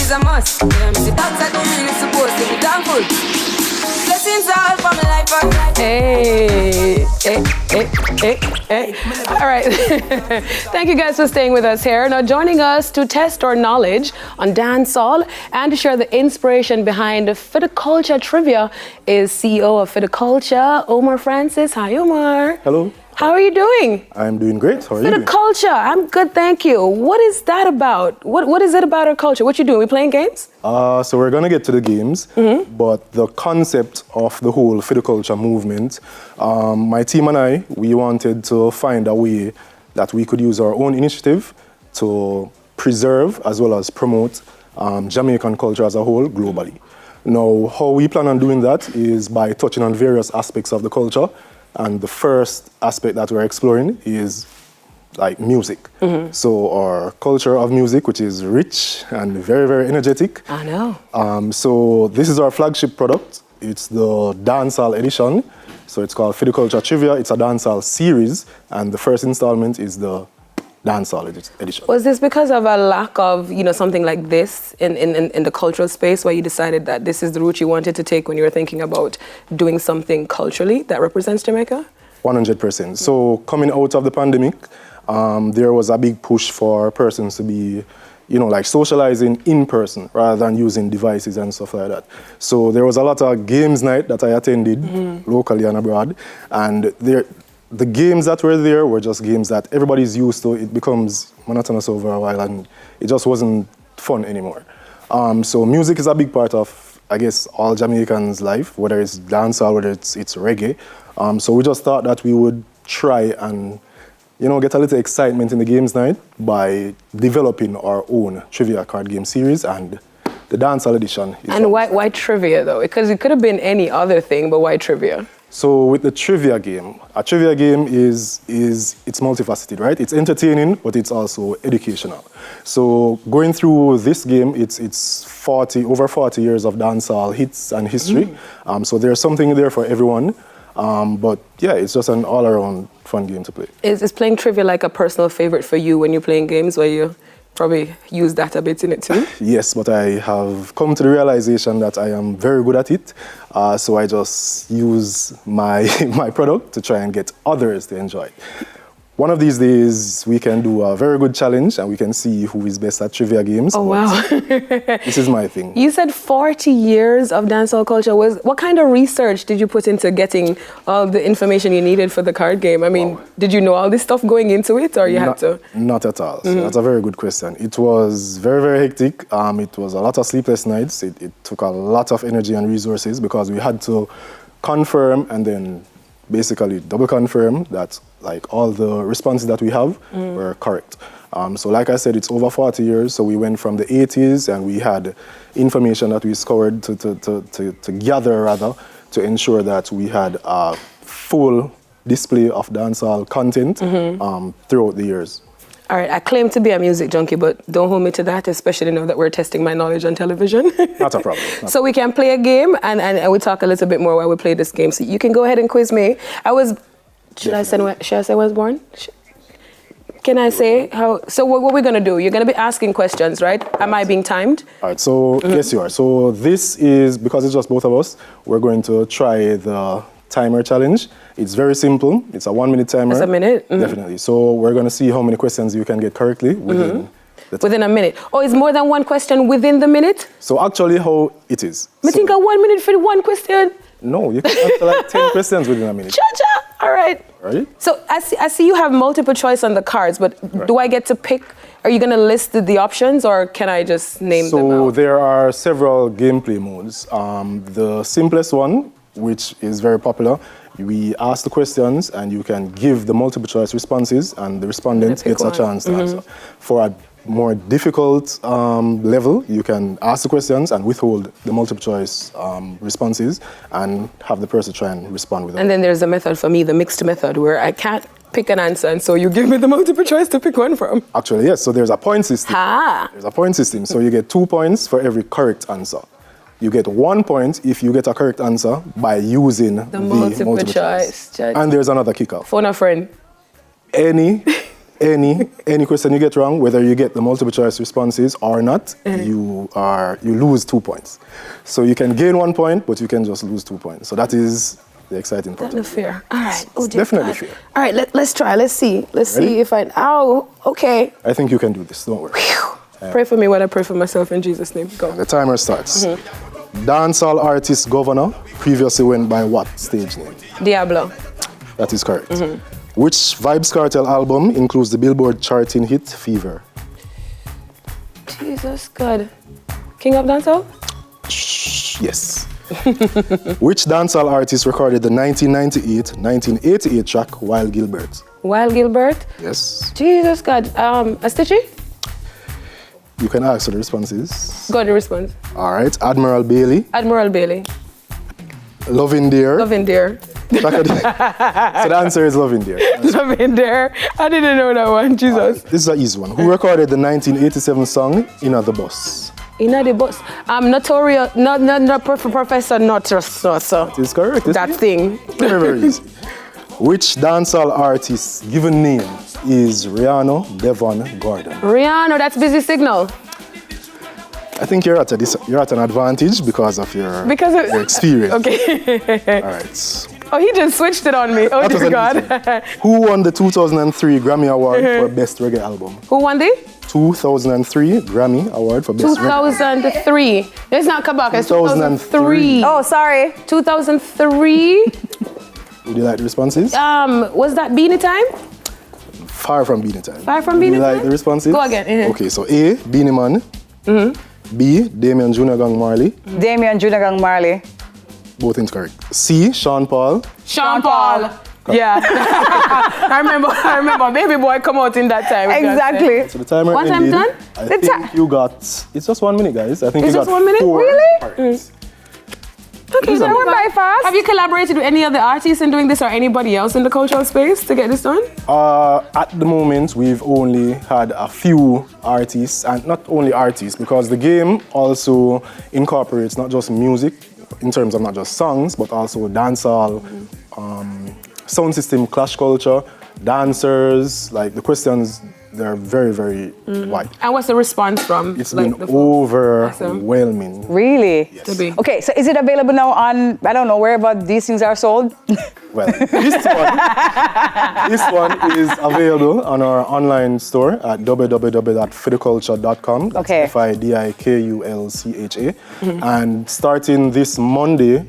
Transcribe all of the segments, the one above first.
is a must. You know, the dance I don't mean it's supposed to be damn good. Blessings all for my life. Hey. All right. Thank you guys for staying with us here. Now joining us to test our knowledge on dancehall and to share the inspiration behind Kulcha trivia is CEO of Kulcha, Omar Francis. Hi, Omar. Hello. How are you doing? I'm doing great. How are you? Kulcha, I'm good, thank you. What is that about? What is it about our culture? What you doing? We playing games? So we're gonna get to the games, but the concept of the whole Kulcha movement, my team and I, we wanted to find a way that we could use our own initiative to preserve as well as promote Jamaican culture as a whole globally. Now, how we plan on doing that is by touching on various aspects of the culture. And the first aspect that we're exploring is like music. So our culture of music, which is rich and very, very energetic. I know. So this is our flagship product. It's the dancehall edition. So it's called Kulcha Trivia. It's a dancehall series. And the first installment is the dancehall edition. Was this because of a lack of, something like this in the cultural space where you decided that this is the route you wanted to take when you were thinking about doing something culturally that represents Jamaica? 100%. So coming out of the pandemic, there was a big push for persons to be, like socializing in person rather than using devices and stuff like that. So there was a lot of games night that I attended locally and abroad. And the games that were there were just games that everybody's used to. It becomes monotonous over a while and it just wasn't fun anymore. So music is a big part of, I guess, all Jamaicans' life, whether it's dancehall, whether it's reggae. So we just thought that we would try and, get a little excitement in the games night by developing our own trivia card game series, and the dancehall edition. And why trivia though? Because it could have been any other thing, but why trivia? So with the trivia game, a trivia game it's multifaceted, right? It's entertaining, but it's also educational. So going through this game, it's over 40 years of dancehall hits and history. So there's something there for everyone. But yeah, it's just an all-around fun game to play. Is playing trivia like a personal favorite for you when you're playing games where you probably use that a bit in it too? Yes, but I have come to the realization that I am very good at it. So I just use my product to try and get others to enjoy it. One of these days, we can do a very good challenge and we can see who is best at trivia games. Oh, wow. This is my thing. You said 40 years of dancehall culture. What kind of research did you put into getting all the information you needed for the card game? I mean, did you know all this stuff going into it, or you had to? Not at all. So that's a very good question. It was very, very hectic. It was a lot of sleepless nights. It took a lot of energy and resources because we had to confirm and then basically double confirm that like all the responses that we have were correct. So like I said, it's over 40 years. So we went from the 80s and we had information that we scoured to gather rather to ensure that we had a full display of dancehall content throughout the years. All right, I claim to be a music junkie, but don't hold me to that, especially now that we're testing my knowledge on television. Not a problem. So we can play a game, and we'll talk a little bit more while we play this game. So you can go ahead and quiz me. Should I say when I was born? Can I say how? So what we're going to do, you're going to be asking questions, right? Am I being timed? All right, so yes, you are. So this is, because it's just both of us, we're going to try the timer challenge. It's very simple. It's a 1 minute timer. It's a minute? Definitely. So we're going to see how many questions you can get correctly within a minute. Oh, is more than one question within the minute? So actually how it is. I think 1 minute for one question. No, you can answer like 10 questions within a minute. Cha-cha. All right. Right? So I see you have multiple choice on the cards, but do I get to pick? Are you going to list the options, or can I just name them out? So there are several gameplay modes. The simplest one, which is very popular, we ask the questions and you can give the multiple choice responses and the respondent gets a chance to answer. For a more difficult level, you can ask the questions and withhold the multiple choice responses and have the person try and respond with them. And then there's a method for me, the mixed method, where I can't pick an answer, and so you give me the multiple choice to pick one from. Actually, yes. So there's a point system. There's a point system. So you get 2 points for every correct answer. You get 1 point if you get a correct answer by using the multiple choice. Judge. And there's another kicker. Phone a friend. Any any question you get wrong, whether you get the multiple choice responses or not, you lose 2 points. So you can gain 1 point, but you can just lose 2 points. So that is the exciting part. That's fair. All right. Oh, It's definitely fair. All right, let's try. Let's see. Let's see if I. Oh, okay. I think you can do this. Don't worry. Pray for me when I pray for myself in Jesus' name. Go. The timer starts. Dancehall artist Governor previously went by what stage name? Diablo. That is correct. Which Vybz Kartel album includes the Billboard charting hit Fever? Jesus God. King of Dancehall? Yes. Which dancehall artist recorded the 1988 track Wild Gilbert? Wild Gilbert? Yes. Jesus God. Astichi? You can ask for the responses. Go to response. All right. Admiral Bailey, Admiral Bailey. Loving Dear. Loving Dear. So the answer is Loving Dear. Loving Dear. I didn't know that one. Jesus. This is an easy one. Who recorded the 1987 song Inna the Bus? Inna the bus. Notorious. Not Professor Notorious. That is correct. That thing. Very, very easy. Which dancehall artist's given name is Rihanna Devon Gordon? Rihanna, that's Busy Signal. I think you're at an advantage because of your experience. Okay. All right. Oh, he just switched it on me. Oh, dear God. Who won the 2003 Grammy Award for Best Reggae Album? Who won the? 2003 Grammy Award for Best Reggae Album. 2003. It's not Kabaka, it's 2003. 2003. Oh, sorry. 2003. Would you like the responses? Was that Beanie Time? Far from Beanie Time. Far from Would Beanie you like Time? the responses? Go again. Okay, so A, Beanie Man. B, Damian Junior Gang Marley. Damian Junior Gang Marley. Both incorrect. C, Sean Paul. Sean Paul. Yeah. I remember. Baby boy come out in that time. Exactly. So the timer One ended. time done? I think you got, it's just 1 minute, guys. I think It's you just got 1 minute? 4 Really? parts. Okay, so went by fast. Have you collaborated with any other artists in doing this or anybody else in the cultural space to get this done? At the moment, we've only had a few artists, and not only artists, because the game also incorporates not just music, in terms of not just songs, but also dancehall, sound system, clash culture, dancers. Like the questions, they're very, very wide. And what's the response from? It's been overwhelming. Really? Yes. To be. Okay, so is it available now on, I don't know, wherever these things are sold? Well, this one is available on our online store at www.fideculture.com. That's Okay. FIDIKULCHA. And starting this Monday,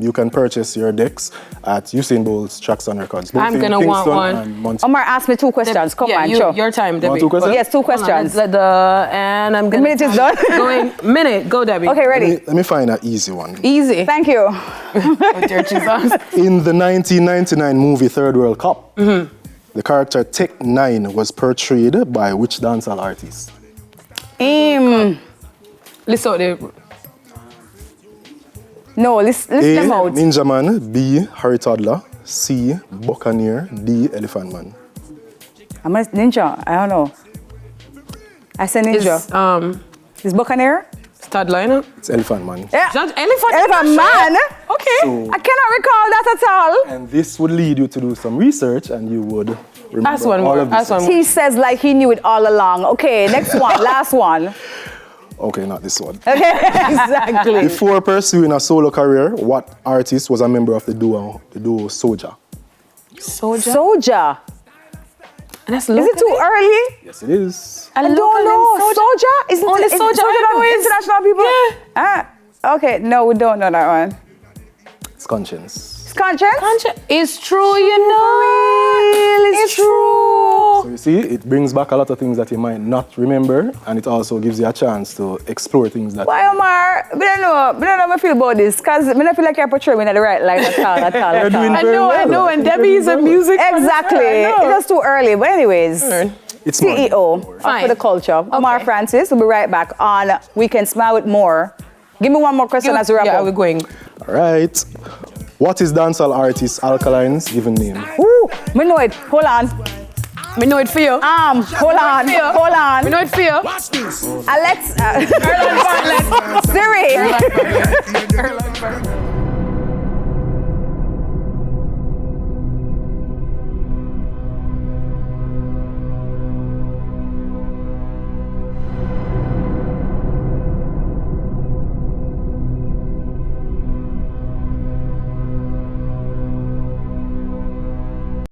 you can purchase your decks at Usain Bolt's Traxon Records. both I'm in gonna want Kingston one. and Montreal. Omar asked me 2 questions. Come on, show. Your time, Debbie. 2 questions? Yes, 2 questions. And I'm gonna. minute is done. Minute, go, Debbie. Okay, ready. Let me find an easy one. Easy. Thank you. Oh, dear Jesus. In the 1999 movie Third World Cup, the character Tech 9 was portrayed by which dancehall artist? Listen out there. No, list A, them out. Ninja Man. B, Harry Toddler. C, Buccaneer. D, Elephant Man. I'm a ninja. I don't know. I said ninja. Is Buccaneer? Start line. It's Elephant Man. Yeah. Judge Elephant. Elephant Man? Okay. So- I cannot recall that at all. And this would lead you to do some research, and you would remember Ask one all more. of this. Ask one more. He says like he knew it all along. Okay, next one, last one. Okay, not this one. Exactly. Before pursuing a solo career, what artist was a member of the duo Soulja? Soldier. Soja. And that's Is it too early? Yes, it is. I don't know. Soja? Isn't Only is Soulja Soja I know not is- international people? Yeah. Okay, no, we don't know that one. It's Conscience. It's Conscience? It's true, you know. It's true. So you see, it brings back a lot of things that you might not remember, and it also gives you a chance to explore things that. Why, Omar? I don't know how I feel about this, because I don't feel like you're portraying me in the right light at all. You're doing I very know, well. and Debbie is a music. Exactly. It's just too early. But anyways, It's more. CEO Fine. for the culture, Omar Francis, will be right back on Weekend Smile with more. Give me one more question as we wrap Yeah, up. we're going. All right. What is dancehall artist Alkaline's given name? Ooh, me know it. Hold on. Me know it for you. Hold on. Me know it for you. Alexa. Siri.